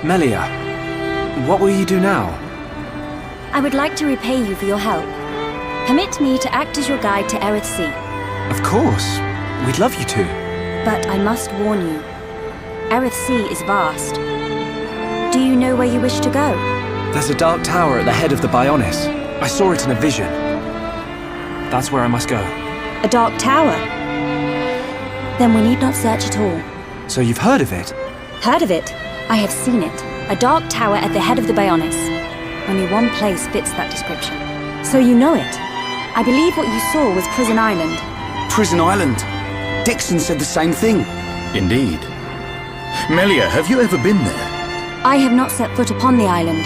Melia, what will you do now? I would like to repay you for your help. Permit me to act as your guide to Aerith Sea. Of course. We'd love you to. But I must warn you. Aerith Sea is vast. Do you know where you wish to go? There's a dark tower at the head of the Bionis. I saw it in a vision. That's where I must go. A dark tower? Then we need not search at all. So you've heard of it? Heard of it? I have seen it. A dark tower at the head of the Bionis. Only one place fits that description. So you know it. I believe what you saw was Prison Island. Prison Island? Dixon said the same thing. Indeed. Melia, have you ever been there? I have not set foot upon the island,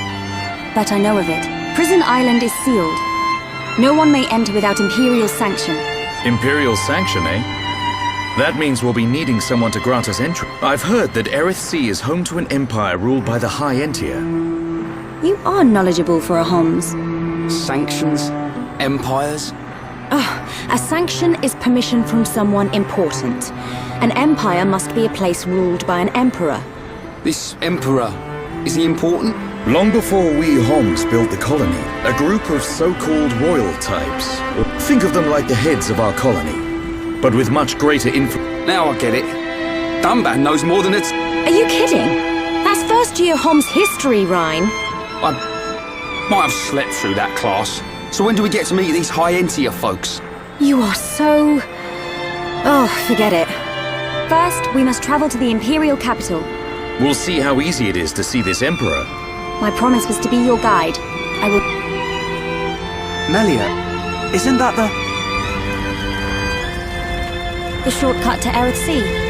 but I know of it. Prison Island is sealed. No one may enter without Imperial sanction. Imperial sanction, eh? That means we'll be needing someone to grant us entry. I've heard that Aerith Sea is home to an empire ruled by the High Entia. You are knowledgeable for a Homs. Sanctions? Empires? A sanction is permission from someone important. An empire must be a place ruled by an emperor. This emperor, is he important? Long before we Homs built the colony, a group of so-called royal types. Think of them like the heads of our colony, but with much greater influence. Now I get it. Dunban knows more than it's... Are you kidding? That's first year Homs history, Ryan. I might have slept through that class. So when do we get to meet these High Entia folks? You are so... Oh, forget it. First, we must travel to the Imperial capital. We'll see how easy it is to see this emperor. My promise was to be your guide. I will... Melia, isn't that The shortcut to Aerith Sea.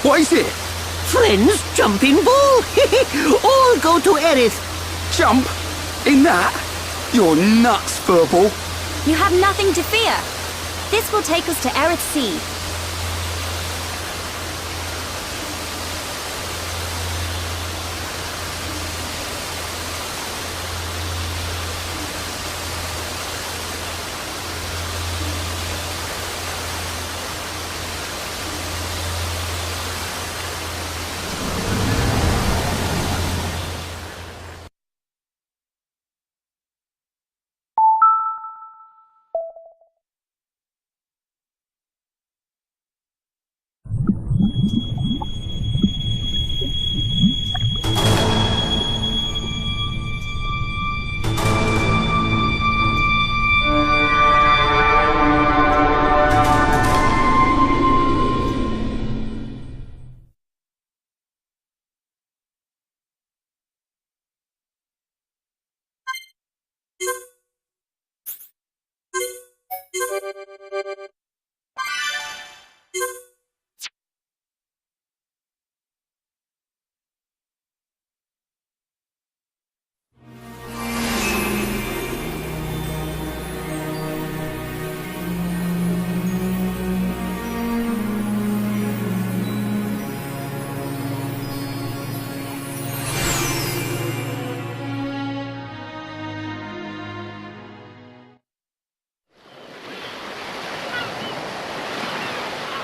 What is it? Friends, jumping ball! All go to Aerith. Jump? In that? You're nuts, Furball. You have nothing to fear. This will take us to Erith Sea.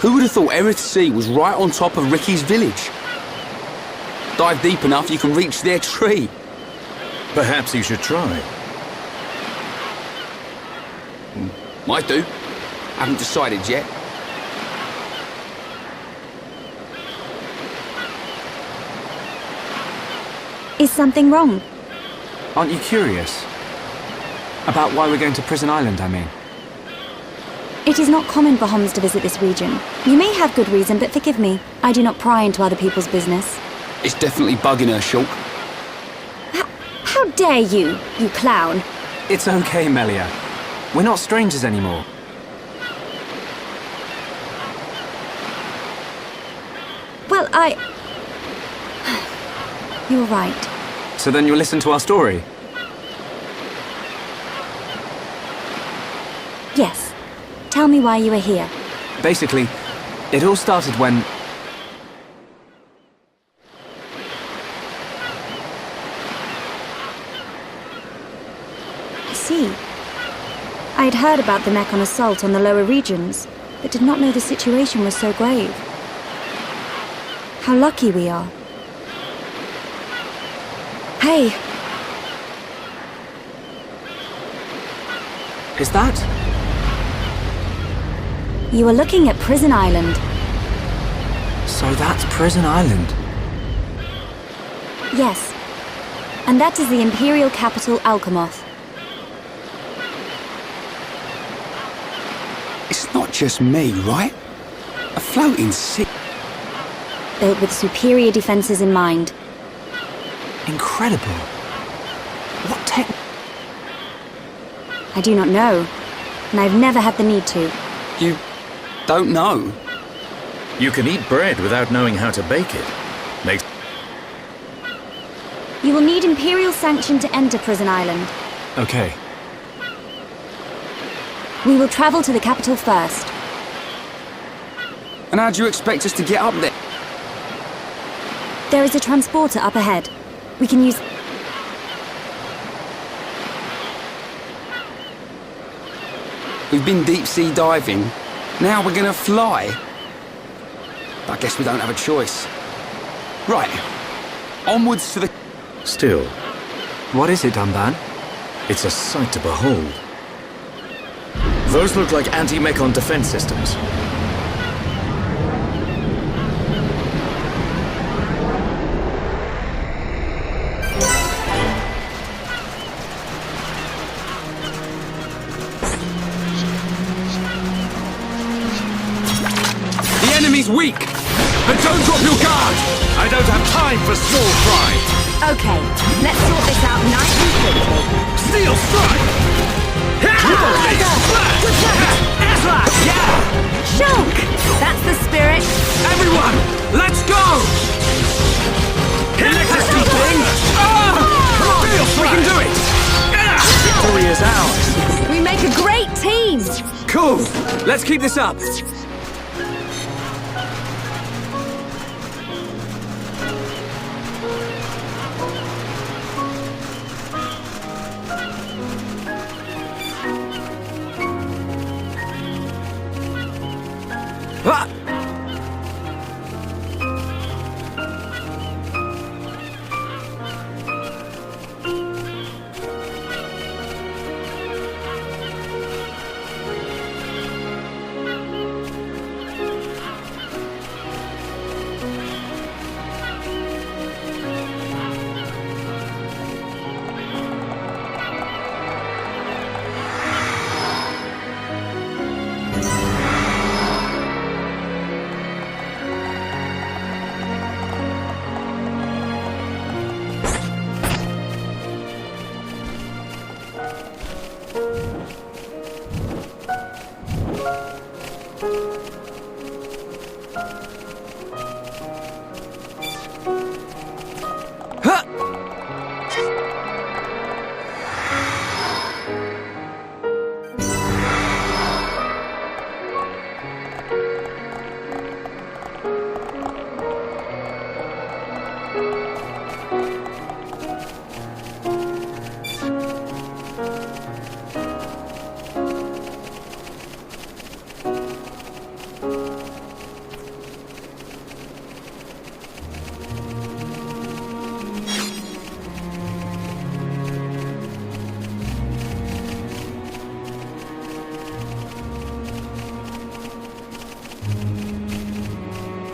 Who would have thought Erith Sea was right on top of Ricky's village? Dive deep enough, you can reach their tree. Perhaps you should try. Might do. Haven't decided yet. Is something wrong? Aren't you curious? About why we're going to Prison Island, I mean. It is not common for Homs to visit this region. You may have good reason, but forgive me. I do not pry into other people's business. It's definitely bugging her, Shulk. How dare you, you clown? It's okay, Melia. We're not strangers anymore. Well, You're right. So then you'll listen to our story? Yes. Tell me why you are here. Basically, it all started when... I see. I had heard about the Mechon assault on the lower regions, but did not know the situation was so grave. How lucky we are. Hey! Is that... You are looking at Prison Island. So that's Prison Island? Yes. And that is the Imperial capital, Alcamoth. It's not just me, right? A floating city. Built with superior defenses in mind. Incredible. What tech... I do not know, and I've never had the need to. You don't know? You can eat bread without knowing how to bake it. Makes... You will need Imperial sanction to enter Prison Island. Okay. We will travel to the capital first. And how do you expect us to get up there? There is a transporter up ahead. We can use... We've been deep sea diving. Now we're gonna fly. I guess we don't have a choice. Right. Onwards to the... Still, What is it, Dunban? it's a sight to behold. Those look like anti-Mechon defense systems. The enemy's weak! But don't drop your guard! I don't have time for small fry! Okay, let's sort this out nice and quickly. Steel strike! Shulk! That's the spirit. Everyone, let's go! Electricity thing! We can do it! Victory is ours! We make a great Cool! Let's keep this up! Ah!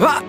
Ah!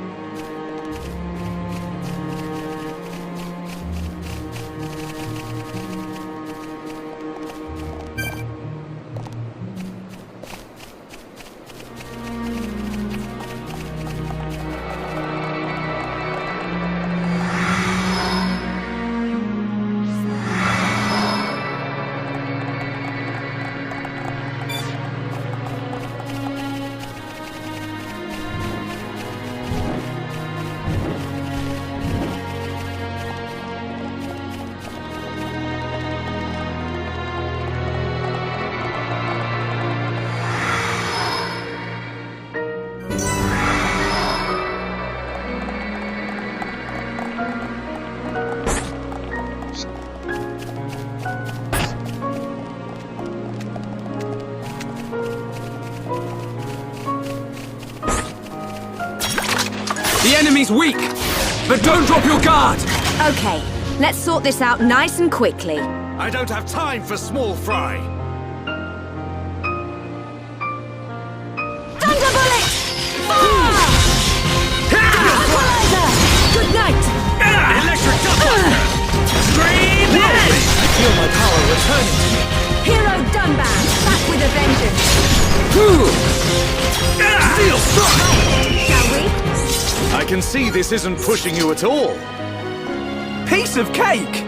The enemy's weak, but don't drop your guard! Okay, let's sort this out nice and quickly. I don't have time for small fry. Thunderbolt! Fire! Equalizer! Good night! Electric Duckbuster! Scream! I feel my power returning to me. Hero Dunban, back with a vengeance! Steel Strike! Shall we? I can see this isn't pushing you at all. Piece of cake!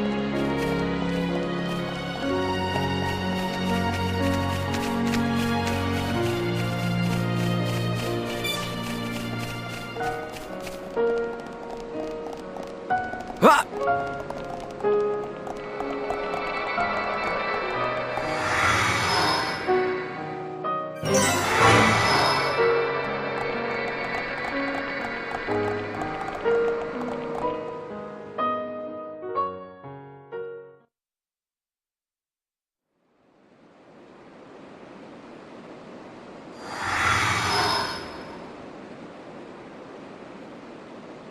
Ah!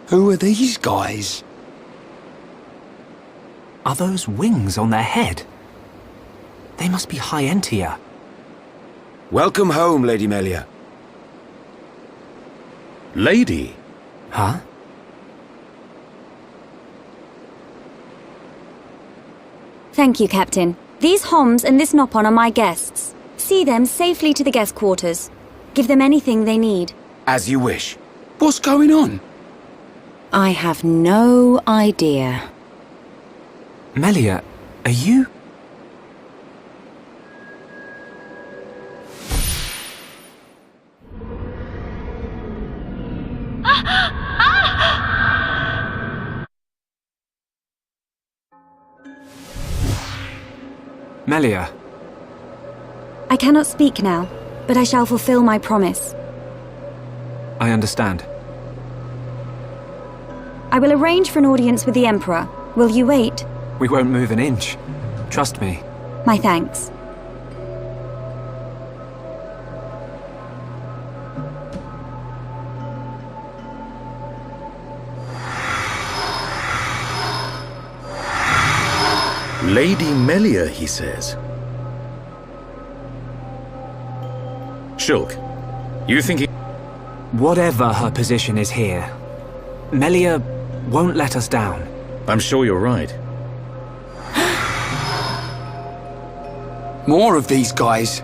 Who are these guys? Are those wings on their head? They must be Hyentia. Welcome home, Lady Melia. Lady? Huh? Thank you, Captain. These Homs and this Nopon are my guests. See them safely to the guest quarters. Give them anything they need. As you wish. What's going on? I have no idea. Melia, are you? Melia. I cannot speak now, but I shall fulfill my promise. I understand. I will arrange for an audience with the Emperor. Will you wait? We won't move an inch. Trust me. My thanks. Lady Melia, he says. Shulk, you think he... Whatever her position is here, Melia won't let us down. I'm sure you're right. More of these guys.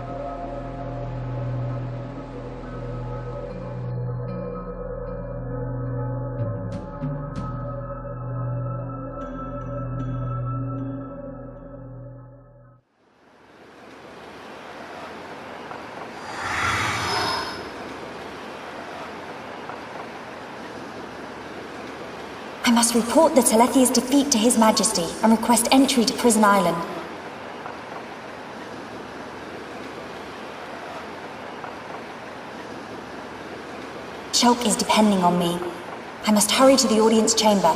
I must report the Telethia's defeat to His Majesty and request entry to Prison Island. Shulk is depending on me. I must hurry to the audience chamber.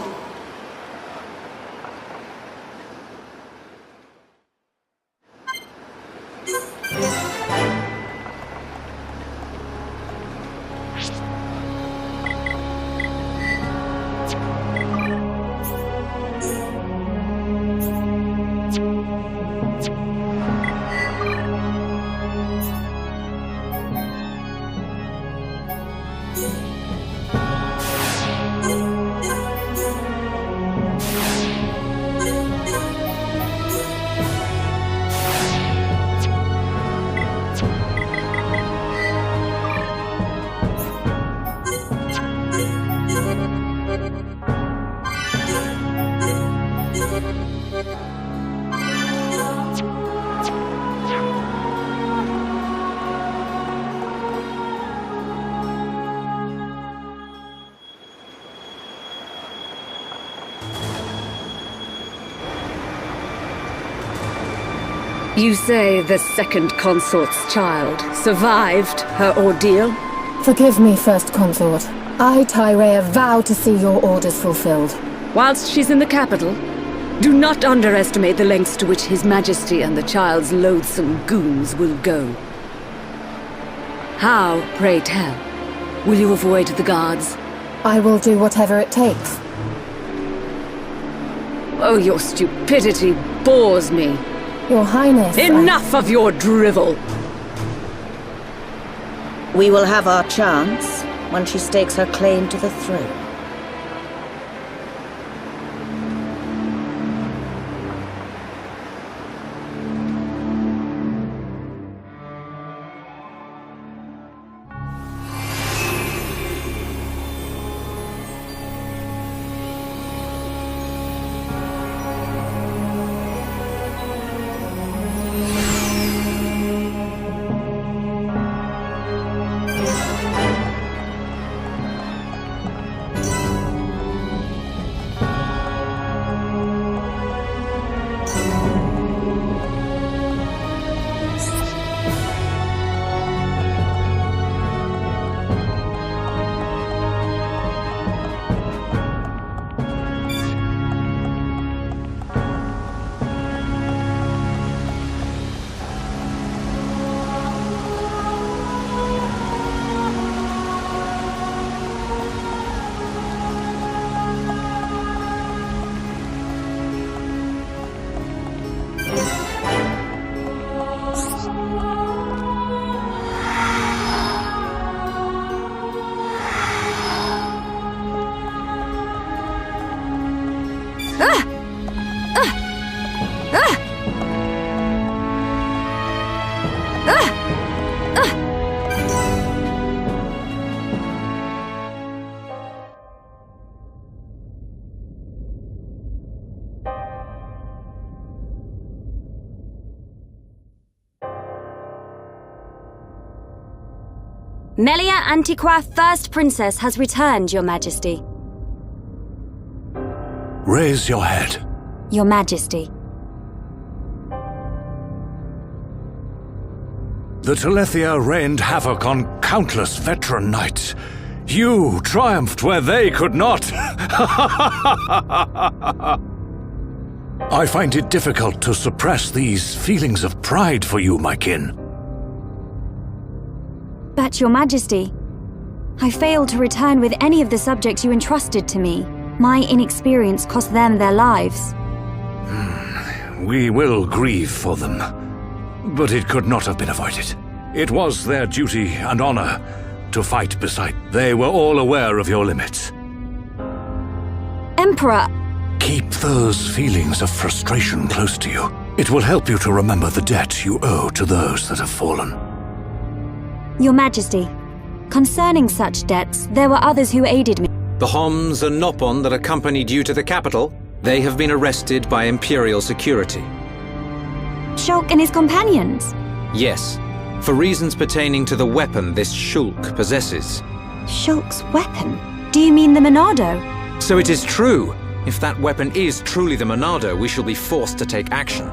You say the second consort's child survived her ordeal? Forgive me, First Consort. I, Tyrea, vow to see your orders fulfilled. Whilst she's in the capital, do not underestimate the lengths to which His Majesty and the child's loathsome goons will go. How, pray tell, will you avoid the guards? I will do whatever it takes. Oh, your stupidity bores me. Your Highness, Enough of your drivel! We will have our chance when she stakes her claim to the throne. Melia Antiqua, First Princess, has returned, Your Majesty. Raise your head. Your Majesty. The Telethia rained havoc on countless veteran knights. You triumphed where they could not. I find it difficult to suppress these feelings of pride for you, my kin. But Your Majesty, I failed to return with any of the subjects you entrusted to me. My inexperience cost them their lives. We will grieve for them, but it could not have been avoided. It was their duty and honor to fight beside. They were all aware of your limits. Emperor! Keep those feelings of frustration close to you. It will help you to remember the debt you owe to those that have fallen. Your Majesty, concerning such debts, there were others who aided me. The Homs and Nopon that accompanied you to the capital, they have been arrested by Imperial security. Shulk and his companions? Yes, for reasons pertaining to the weapon this Shulk possesses. Shulk's weapon? Do you mean the Monado? So it is true. If that weapon is truly the Monado, we shall be forced to take action.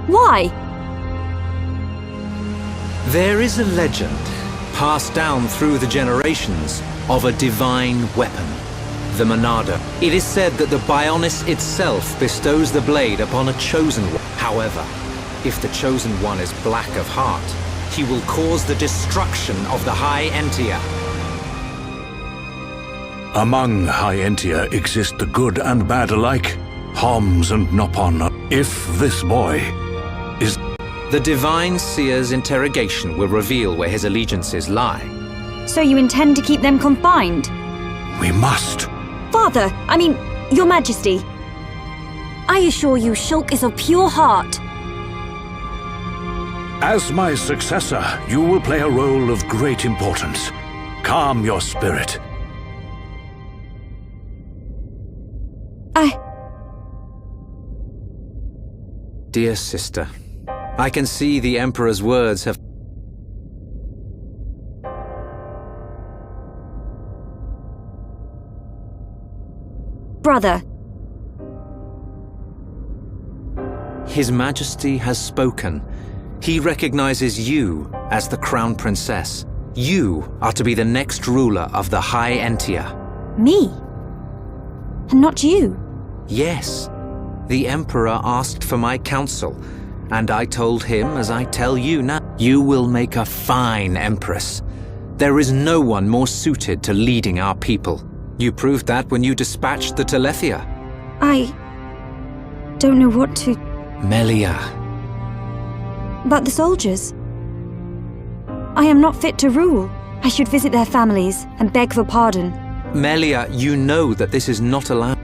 Why? There is a legend, passed down through the generations, of a divine weapon, the Monado. It is said that the Bionis itself bestows the blade upon a chosen one. However, if the chosen one is black of heart, he will cause the destruction of the High Entia. Among High Entia exist the good and bad alike, Homs and Nopon. If this boy is... The Divine Seer's interrogation will reveal where his allegiances lie. So you intend to keep them confined? We must. Father, Your Majesty, I assure you Shulk is of pure heart. As my successor, you will play a role of great importance. Calm your spirit. Dear sister, I can see the Emperor's words have... Brother. His Majesty has spoken. He recognizes you as the Crown Princess. You are to be the next ruler of the High Entia. Me? And not you? Yes. The Emperor asked for my counsel, and I told him as I tell you now. You will make a fine Empress. There is no one more suited to leading our people. You proved that when you dispatched the Telethia. I don't know what to... Melia. But the soldiers? I am not fit to rule. I should visit their families and beg for pardon. Melia, you know that this is not allowed.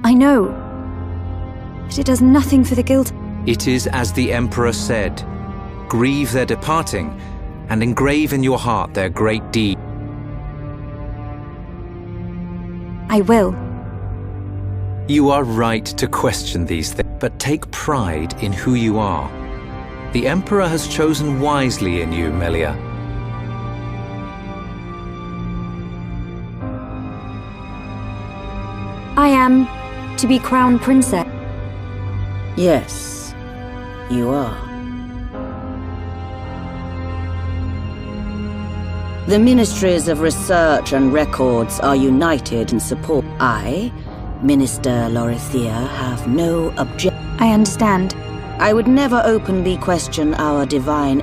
I know. But it does nothing for the guilt. It is as the Emperor said. Grieve their departing, and engrave in your heart their great deed. I will. You are right to question these things, but take pride in who you are. The Emperor has chosen wisely in you, Melia. I am to be Crown Princess. Yes, you are. The Ministries of Research and Records are united in support. I, Minister Lorithia, have no objection. I understand. I would never openly question our divine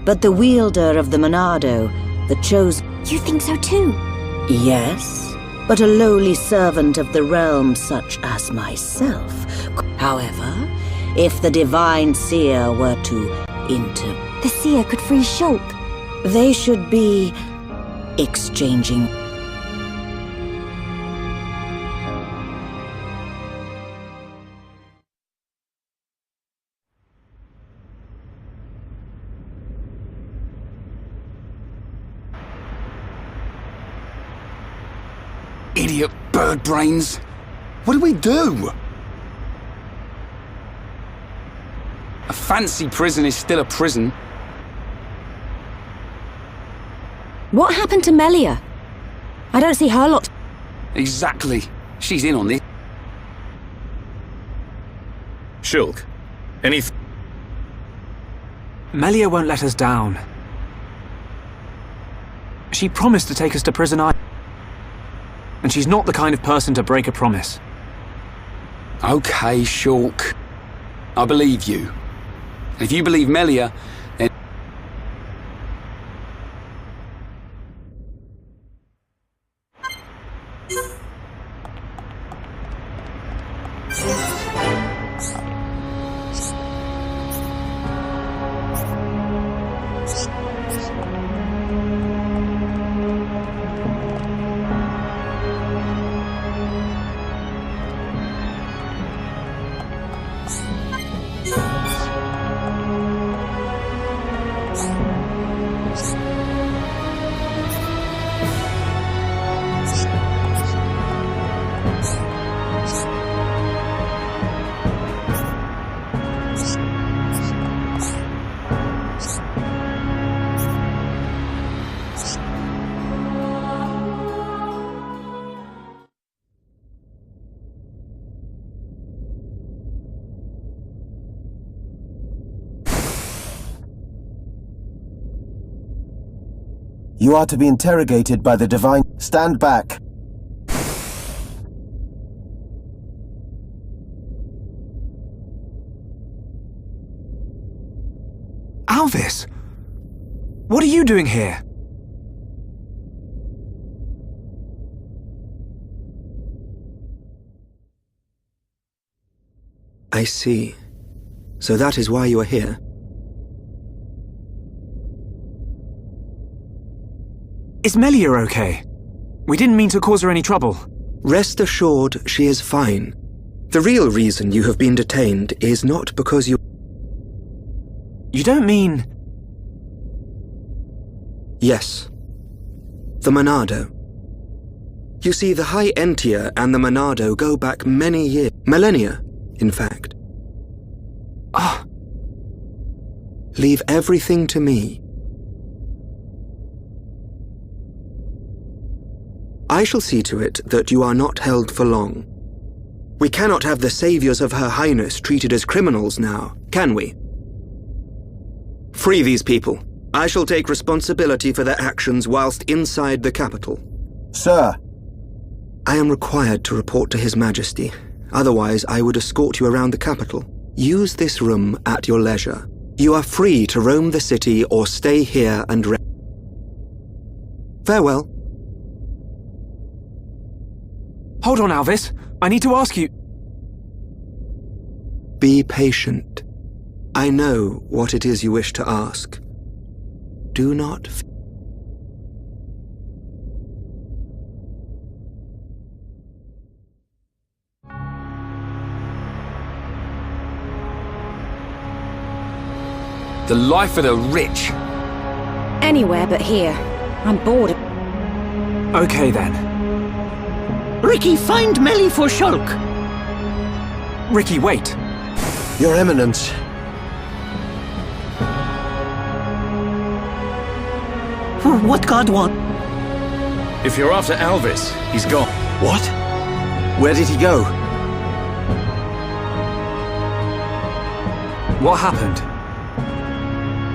but the wielder of the Monado, the chosen... You think so too? Yes, but a lowly servant of the realm such as myself. However, if the divine seer were to The seer could free Shulk. They should be exchanging... Idiot bird brains! What do we do? A fancy prison is still a prison. What happened to Melia? I don't see her lot. Exactly. She's in on this. Shulk, anything? Melia won't let us down. She promised to take us to Prison Island. And she's not the kind of person to break a promise. Okay, Shulk. I believe you. And if you believe Melia, then... You are to be interrogated by the Divine... Stand back. Alvis! What are you doing here? I see. So that is why you are here. Is Melia okay? We didn't mean to cause her any trouble. Rest assured, she is fine. The real reason you have been detained is not because you... You don't mean... Yes. The Monado. You see, the High Entia and the Monado go back many years. Millennia, in fact. Ah. Leave everything to me. I shall see to it that you are not held for long. We cannot have the saviors of Her Highness treated as criminals now, can we? Free these people. I shall take responsibility for their actions whilst inside the capital. Sir! I am required to report to His Majesty. Otherwise, I would escort you around the capital. Use this room at your leisure. You are free to roam the city or stay here and rest. Farewell. Hold on, Alvis. I need to ask you... Be patient. I know what it is you wish to ask. Do not... The life of the rich. Anywhere but here. I'm bored. Okay then. Ricky, find Melly for Shulk. Ricky, wait. Your Eminence. What God want? If you're after Alvis, he's gone. What? Where did he go? What happened?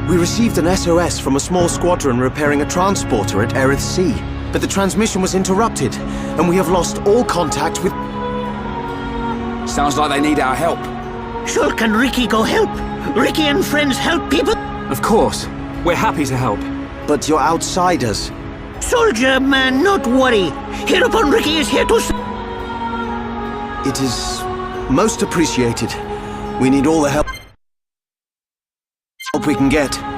We received an SOS from a small squadron repairing a transporter at Erith Sea, but the transmission was interrupted, and we have lost all contact with... Sounds like they need our help. Shulk and Ricky go help. Ricky and friends help people. Of course. We're happy to help. But you're outsiders. Soldier man, not worry. Hereupon Ricky is here to... It is most appreciated. We need all the help we can get.